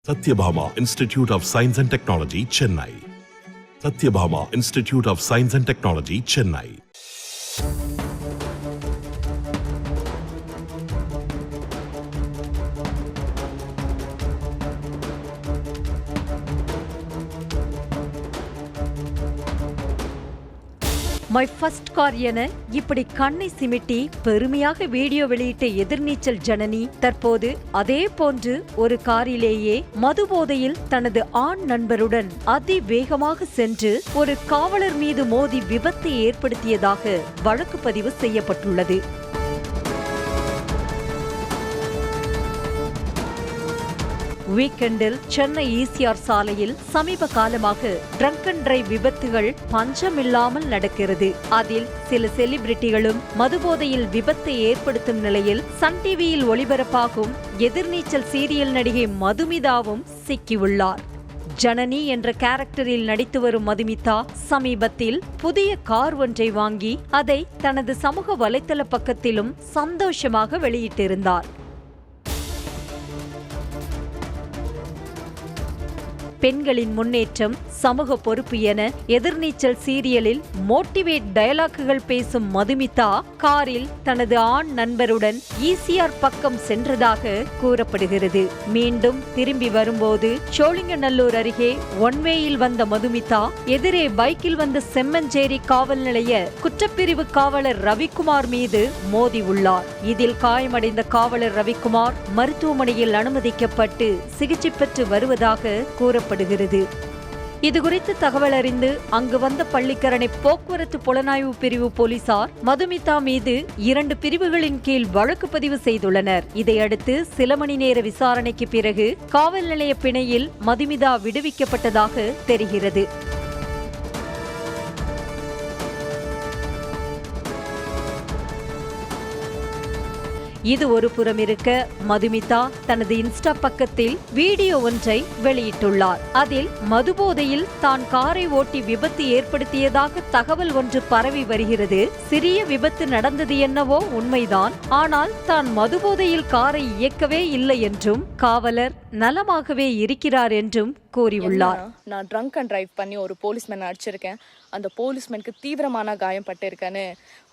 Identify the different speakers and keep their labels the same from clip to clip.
Speaker 1: Satyabhama Institute of Science and Technology, Chennai. Satyabhama Institute of Science and Technology, Chennai.
Speaker 2: My first car என இப்படி கண்ணை சிமிட்டி பெருமையாக video வெளியிட்ட எதிர்நீச்சல் ஜனனி தற்போது அதே போன்று ஒரு காரிலேயே மது போதையில் தனது ஆண் நண்பருடன் அதிவேகமாக சென்று ஒரு காவலர் மீது மோதி விபத்தை ஏற்படுத்தியதாக வழக்கு பதிவு செய்யப்பட்டுள்ளது. வீக்கெண்டில் சென்னை ஈசிஆர் சாலையில் சமீப காலமாக ட்ரங்க் அண்ட் டிரைவ் விபத்துகள் பஞ்சமில்லாமல் நடக்கிறது. அதில் சில செலிபிரிட்டிகளும் மதுபோதையில் விபத்தை ஏற்படுத்தும் நிலையில் சன் டிவியில் ஒளிபரப்பாகும் எதிர்நீச்சல் சீரியல் நடிகை மதுமிதாவும் சிக்கியுள்ளார். ஜனனி என்ற கேரக்டரில் நடித்து வரும் மதுமிதா சமீபத்தில் புதிய கார் ஒன்றை வாங்கி அதை தனது சமூக வலைத்தள பக்கத்திலும் சந்தோஷமாக வெளியிட்டிருந்தார். பெண்களின் முன்னேற்றம், சமூக பொறுப்பு என எதிர்நீச்சல் சீரியலில் மோட்டிவேட் டயலாக்குகள் பேசும் மதுமிதா காரில் தனது ஆண் நண்பருடன் ஈசிஆர் பக்கம் சென்றதாக கூறப்படுகிறது. மீண்டும் திரும்பி வரும்போது சோழிங்கநல்லூர் அருகே ஒன்வேயில் வந்த மதுமிதா எதிரே பைக்கில் வந்த செம்மஞ்சேரி காவல் நிலைய குற்றப்பிரிவு காவலர் ரவிக்குமார் மீது மோதி உள்ளார். இதில் காயமடைந்த காவலர் ரவிக்குமார் மருத்துவமனையில் அனுமதிக்கப்பட்டு சிகிச்சை பெற்று வருவதாக கூறப்படுகிறது. இதுகுறித்து தகவல் அறிந்து அங்கு வந்த பள்ளிக்கரணை போக்குவரத்து புலனாய்வு பிரிவு போலீசார் மதுமிதா மீது 2 பிரிவுகளின் கீழ் வழக்கு பதிவு செய்துள்ளனர். இதையடுத்து சில மணி நேர விசாரணைக்கு பிறகு காவல் நிலைய பிணையில் மதுமிதா விடுவிக்கப்பட்டதாக தெரிகிறது. இது ஒரு புறம் இருக்க, மதுமிதா தனது இன்ஸ்டா பக்கத்தில் வீடியோ ஒன்றை வெளியிட்டுள்ளார். அதில் மதுபோதையில் தான் காரை ஓட்டி விபத்து ஏற்படுத்தியதாக தகவல் ஒன்று பரவி வருகிறது. சிறிய விபத்து நடந்தது என்னவோ உண்மைதான், ஆனால் தான் மதுபோதையில் காரை இயக்கவே இல்லை என்றும் காவலர் நலமாகவே இருக்கிறார் என்றும் கூறியுள்ளார்.
Speaker 3: நான் ட்ரங்க் அண்ட் டிரைவ் பண்ணி ஒரு போலீஸ்மேன் அடிச்சிருக்கேன். அந்த போலீஸ்மேனுக்கு தீவிரமான காயம் பட்டிருக்கேன்னு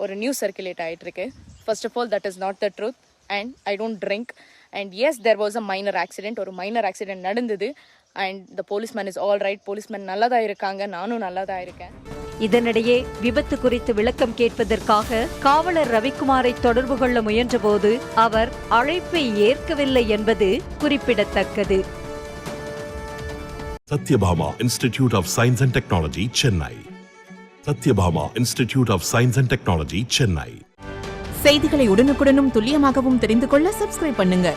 Speaker 3: ஒரு நியூஸ் சர்க்குலேட் ஆகிட்டு இருக்கு. First of all, that is not the truth and I don't drink and yes, there was a minor accident. ஒரு மைனர் ஆக்சிடென்ட் நடந்தது and the policeman is all right. Policeman நல்லதா இருக்காங்க, நானும் நல்லதா இருக்கேன்.
Speaker 2: இதனிடையே விபத்து குறித்து விளக்கம் கேட்பதற்காக காவலர் ரவிக்குமாரை தொடர்பு கொள்ள முயன்றபோது அவர் அழைப்பை ஏற்கவில்லை என்பது குறிப்பிடத்தக்கது.
Speaker 1: Satyabhama Institute of Science and Technology, Chennai. Satyabhama Institute of Science and Technology, Chennai.
Speaker 4: செய்திகளை உடனுக்குடனும் துல்லியமாகவும் தெரிந்து கொள்ள சப்ஸ்கிரைப் பண்ணுங்க.